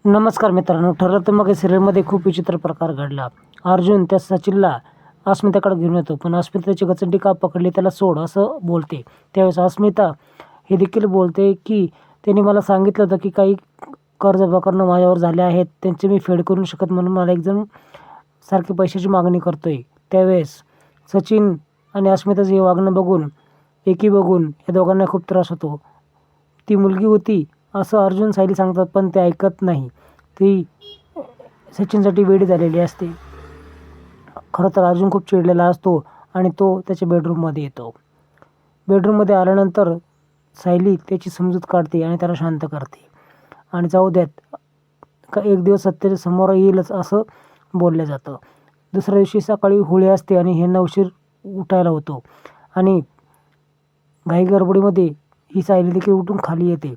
नमस्कार मित्रांनो, ठरलं तर मग सिरियलमध्ये खूप विचित्र प्रकार घडला. अर्जुन त्या सचिनला अस्मिताकडे घेऊन येतो, पण अस्मिता त्याची गचंडी का पकडली, त्याला सोड असं बोलते. त्यावेळेस अस्मिता हे देखील बोलते की त्यांनी मला सांगितलं होतं की काही कर्ज प्रकरणं माझ्यावर झाले आहेत, त्यांचे मी फेड करू शकत, म्हणून मला एकजण सारखी पैशाची मागणी करतोय. त्यावेळेस सचिन आणि अस्मिताचं हे वागणं बघून या दोघांना खूप त्रास होतो. ती मुलगी होती असं अर्जुन सायली सांगतात, पण ते ऐकत नाही. ती सचिनसाठी वेडी झालेली असते. खरं तर अर्जुन खूप चिडलेला असतो आणि तो त्याच्या बेडरूममध्ये येतो. बेडरूममध्ये आल्यानंतर सायली त्याची समजूत काढते आणि त्याला शांत करते आणि जाऊ द्यात, का एक दिवस सत्याच्या समोर येईलच असं बोललं जातं. दुसऱ्या दिवशी सकाळी होळी असते आणि ह्यांना उशीर उठायला होतो आणि घाई गडबडीमध्ये ही सायली देखील उठून खाली येते.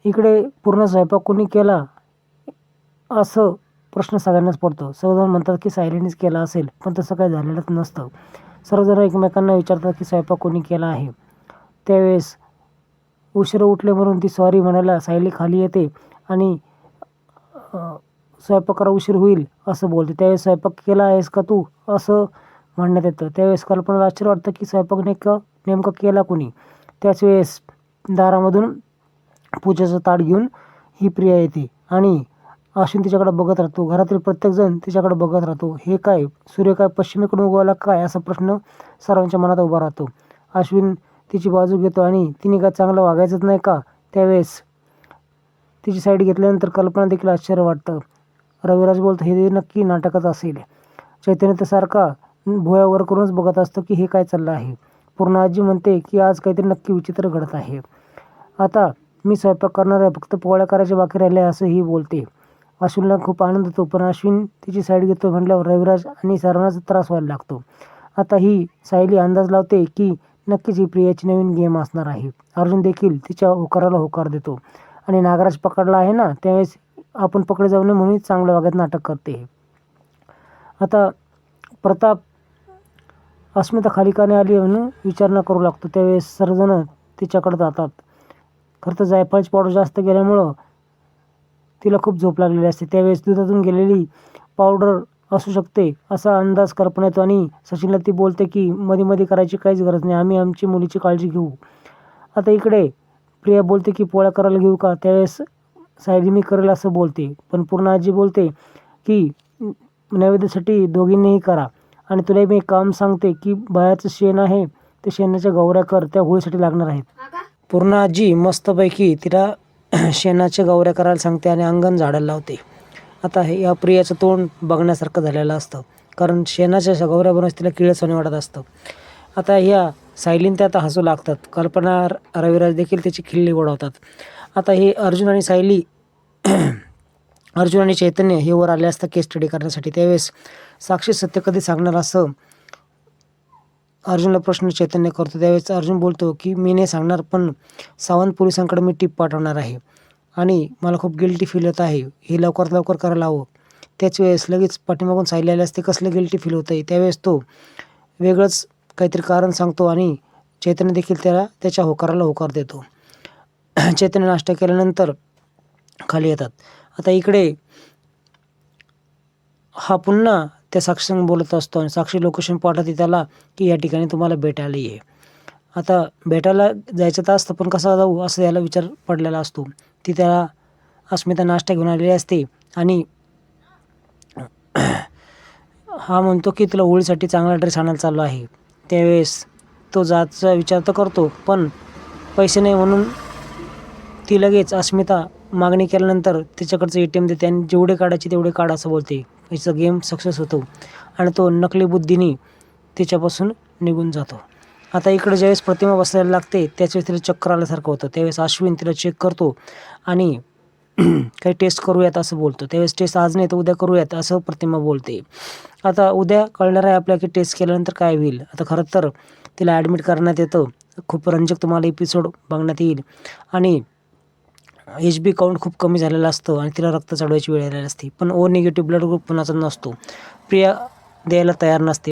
इकडे पूर्ण स्वयंपाक कोणी केला असं प्रश्न सगळ्यांनाच पडतो. सर्वजण म्हणतात की सायलीनेच केला असेल, पण तसं काही झालेलंच नसतं. सर्वजण एकमेकांना विचारतात की स्वयंपाक कोणी केला आहे. त्यावेळेस उशिरा उठले म्हणून ती सॉरी म्हणायला सायली खाली येते आणि स्वयंपाकाला उशीर होईल असं बोलते. त्यावेळेस स्वयंपाक केला आहेस का तू असं म्हणण्यात येतं. त्यावेळेस कल्पनाला आश्चर्य वाटतं की स्वयंपाक नेमका केला कोणी. त्याच वेळेस दारामधून पूजेचं ताट घेऊन ही प्रिया येते आणि अश्विन तिच्याकडे बघत राहतो. घरातील प्रत्येकजण तिच्याकडे बघत राहतो. हे काय, सूर्य काय पश्चिमेकडून उगवला काय, असा प्रश्न सर्वांच्या मनात उभा राहतो. अश्विन तिची बाजू घेतो आणि तिने काय चांगलं वागायचंच नाही का. त्यावेळेस तिची साईड घेतल्यानंतर कल्पना देखील आश्चर्य वाटतं. रविराज बोलतो, हे नक्की नाटकच असेल. चैतन्य तर सारखा भुयावर करूनच बघत असतो की हे काय चाललं आहे. पूर्ण आजी म्हणते की आज काहीतरी नक्की विचित्र घडत आहे. आता मी स्वयंपाक करणार आहे, फक्त पोळ्या करायच्या बाकी राहिल्या असं ही बोलते. अश्विनला खूप आनंद होतो, पण अश्विन तिची साईड घेतो म्हटल्यावर रविराज आणि सर्वांनाच त्रास व्हायला लागतो. आता ही सायली अंदाज लावते की नक्कीच ही प्रियाची नवीन गेम असणार आहे. अर्जुन देखील तिच्या होकाराला होकार देतो आणि नागराज पकडला आहे ना, त्यावेळेस आपण पकडे जाऊ नये म्हणून चांगलं वागत नाटक करते. आता प्रताप अस्मिता खाली का नाही आली म्हणून विचारणा करू लागतो. त्यावेळेस सर्वजण तिच्याकडे जातात. खरं तर जायफळची पावडर जास्त गेल्यामुळं तिला खूप झोप लागलेली असते. त्यावेळेस दुधातून गेलेली पावडर असू शकते असा अंदाज कल्पना येतो आणि सचिनला ती बोलते की मध्ये मध्ये करायची काहीच गरज नाही, आम्ही आमची मुलीची काळजी घेऊ. आता इकडे प्रिया बोलते की पोळ्या करायला घेऊ का. त्यावेळेस सायली मी करेल असं बोलते, पण पूर्ण आजी बोलते की नैवेद्यासाठी दोघींनीही करा आणि तुला मी एक काम सांगते की बायाचं शेण आहे ते शेणाच्या गौऱ्या कर, त्या होळीसाठी लागणार आहेत. पूर्ण आजी मस्तपैकी तिला शेणाच्या गौऱ्या करायला सांगते आणि अंगण झाडायला लावते. आता हे या प्रियाचं तोंड बघण्यासारखं झालेलं असतं, कारण शेणाच्या गौऱ्या बनवून तिला किळसवाणी वाटत असतं. आता ह्या सायलीन त्या आता हसू लागतात. कल्पना रविराज देखील त्याची खिल्ली उडवतात. आता हे अर्जुन आणि सायली अर्जुन आणि चैतन्य हे वर आले असतात केस स्टडी करण्यासाठी. त्यावेळेस साक्षी सत्य कधी सांगणार असं अर्जुनला प्रश्न चैतन्य करतो. त्यावेळेस अर्जुन बोलतो की मी नाही सांगणार, पण सावंत पोलिसांकडे मी टीप पाठवणार आहे आणि मला खूप गिल्टी फील होत आहे, हे लवकरात लवकर करायला हवं. त्याच वेळेस लगेच पाठीमागून सायली आले असते, कसलं गिल्टी फील होतं आहे. त्यावेळेस तो वेगळंच काहीतरी कारण सांगतो आणि चैतन्य देखील त्याला त्याच्या होकाराला होकार देतो. चैतन्य नाश्ता केल्यानंतर खाली येतात. आता इकडे हा पुन्हा त्या साक्षीसंग बोलत असतो आणि साक्षी लोकेशन पाठवते त्याला की या ठिकाणी तुम्हाला भेटायला ये. आता भेटायला जायचं तर असतं, पण कसा जाऊ असं याला विचार पडलेला असतो. ती त्याला अस्मिता नाश्ता घेऊन आलेली असते आणि हा म्हणतो की तुला होळीसाठी चांगला ड्रेस आणायला चाललो आहे. त्यावेळेस तो जायचा विचार तर करतो, पण पैसे नाही म्हणून ती लगेच अस्मिता मागणी केल्यानंतर त्याच्याकडचं ATM देते आणि जेवढे काढायचे तेवढे काढ असं बोलते. याचा गेम सक्सेस होतो आणि तो नकली बुद्धीने तिच्यापासून निघून जातो. आता इकडे ज्यावेळेस प्रतिमा बसायला लागते त्याच वेळेस तिला चक्कर आल्यासारखं होतं. त्यावेळेस अश्विन तिला चेक करतो आणि काही टेस्ट करूयात असं बोलतो. त्यावेळेस टेस्ट आज नाही तर उद्या करूयात असं प्रतिमा बोलते. आता उद्या कळणार आहे आपल्याला की टेस्ट केल्यानंतर काय होईल. आता खरं तर तिला ॲडमिट करण्यात येतं. खूप रंजक तुम्हाला एपिसोड बघण्यात येईल आणि HB काउंट खूप कमी झालेलं असतं आणि तिला रक्त चढवायची वेळ आलेली असते, पण O निगेटिव्ह ब्लड ग्रुप कुणाचा नसतो. प्रिया द्यायला तयार नसते.